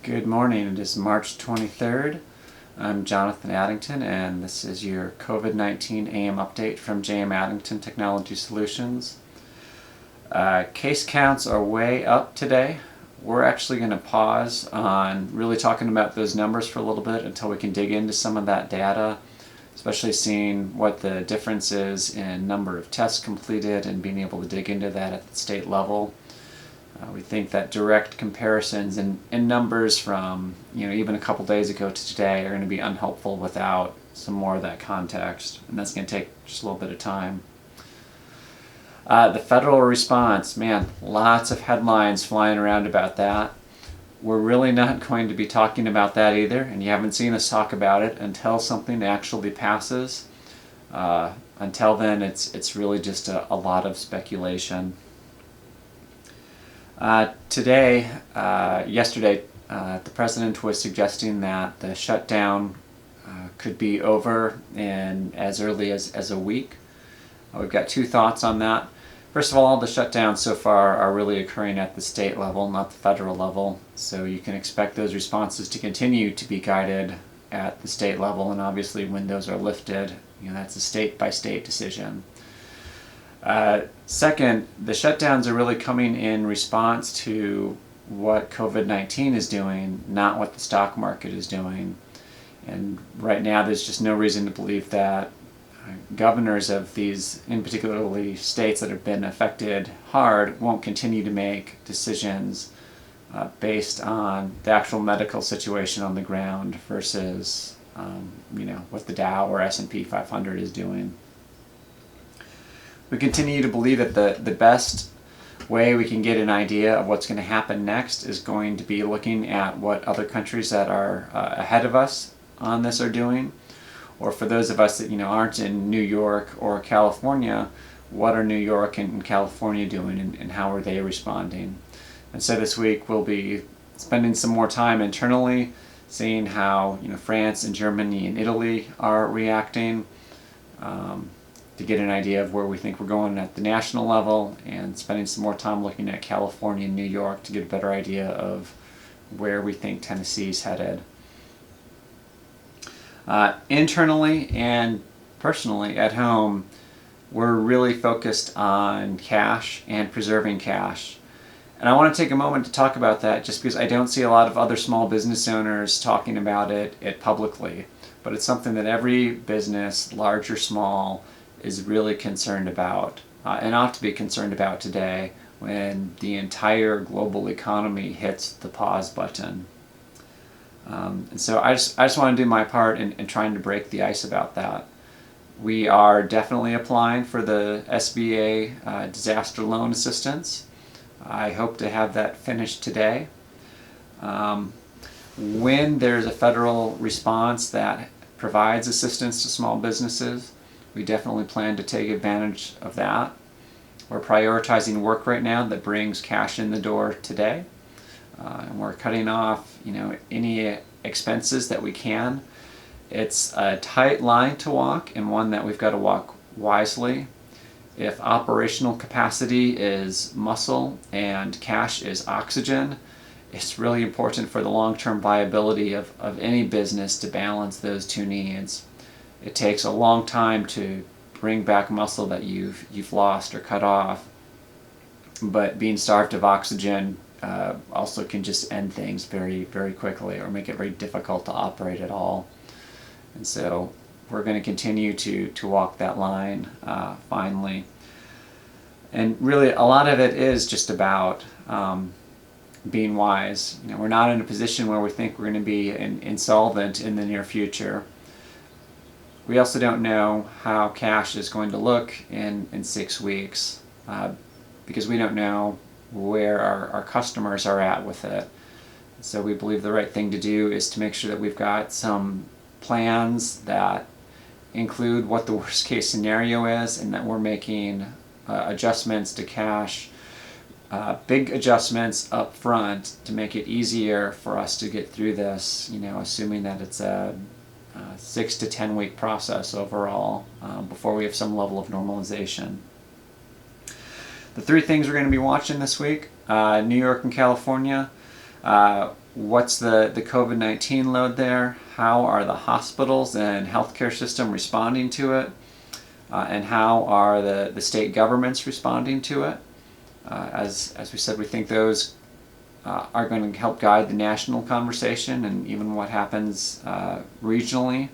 Good morning. It is March 23rd. I'm Jonathan Addington, and this is your COVID-19 AM update from JM Addington Technology Solutions. Case counts are way up today. We're actually going to pause on really talking about those numbers for a little bit until we can dig into some of that data, especially seeing what the difference is in number of tests completed and being able to dig into that at the state level. We think that direct comparisons and numbers from even a couple days ago to today are going to be unhelpful without some more of that context, and that's going to take just a little bit of time. The federal response, man, lots of headlines flying around about that. We're really not going to be talking about that either, and you haven't seen us talk about it until something actually passes. Until then, it's really just a lot of speculation. Yesterday, the president was suggesting that the shutdown could be over in as early as a week. We've got two thoughts on that. First of all, the shutdowns so far are really occurring at the state level, not the federal level. So you can expect those responses to continue to be guided at the state level, and obviously when those are lifted, that's a state-by-state decision. Second, the shutdowns are really coming in response to what COVID-19 is doing, not what the stock market is doing. And right now there's just no reason to believe that governors of these, in particularly states that have been affected hard, won't continue to make decisions based on the actual medical situation on the ground versus what the Dow or S&P 500 is doing. We continue to believe that the best way we can get an idea of what's going to happen next is going to be looking at what other countries that are ahead of us on this are doing, or for those of us that aren't in New York or California, what are New York and California doing, and how are they responding? And so this week we'll be spending some more time internally, seeing how France and Germany and Italy are reacting. To get an idea of where we think we're going at the national level, and spending some more time looking at California and New York to get a better idea of where we think Tennessee's headed. Internally and personally at home, we're really focused on cash and preserving cash. And I want to take a moment to talk about that just because I don't see a lot of other small business owners talking about it publicly. But it's something that every business, large or small, is really concerned about and ought to be concerned about today when the entire global economy hits the pause button. And so I just want to do my part in trying to break the ice about that. We are definitely applying for the SBA disaster loan assistance. I hope to have that finished today. When there's a federal response that provides assistance to small businesses, we definitely plan to take advantage of that. We're prioritizing work right now that brings cash in the door today. And we're cutting off any expenses that we can. It's a tight line to walk, and one that we've got to walk wisely. If operational capacity is muscle and cash is oxygen, it's really important for the long-term viability of any business to balance those two needs. It takes a long time to bring back muscle that you've lost or cut off, but being starved of oxygen also can just end things very, very quickly, or make it very difficult to operate at all. And so we're going to continue to walk that line finally. And really, a lot of it is just about being wise. We're not in a position where we think we're going to be insolvent in the near future. We also don't know how cash is going to look in 6 weeks because we don't know where our customers are at with it. So we believe the right thing to do is to make sure that we've got some plans that include what the worst case scenario is, and that we're making adjustments to cash, big adjustments up front to make it easier for us to get through this, assuming that it's a 6 to 10 week process overall before we have some level of normalization. The three things we're going to be watching this week, New York and California. what's the COVID-19 load there? How are the hospitals and healthcare system responding to it? And how are the state governments responding to it? As we said, we think those are going to help guide the national conversation and even what happens regionally.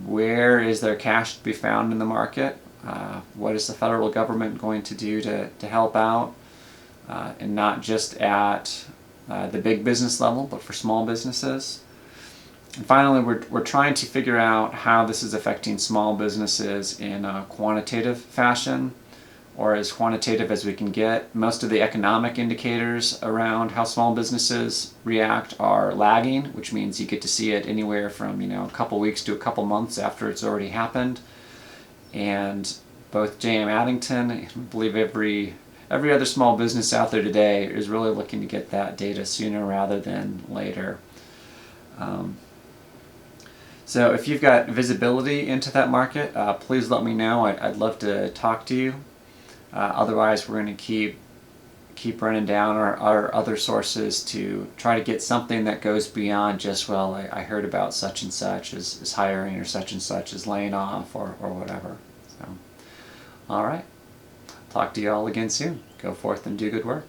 Where is there cash to be found in the market? What is the federal government going to do to help out? And not just at the big business level, but for small businesses. And finally, we're trying to figure out how this is affecting small businesses in a quantitative fashion, or as quantitative as we can get. Most of the economic indicators around how small businesses react are lagging, which means you get to see it anywhere from a couple weeks to a couple months after it's already happened. And both J.M. Addington, I believe every other small business out there today is really looking to get that data sooner rather than later. So if you've got visibility into that market, please let me know. I'd love to talk to you. Otherwise, we're going to keep running down our other sources to try to get something that goes beyond just, well, I heard about such and such is hiring, or such and such is laying off, or whatever. So, all right. Talk to you all again soon. Go forth and do good work.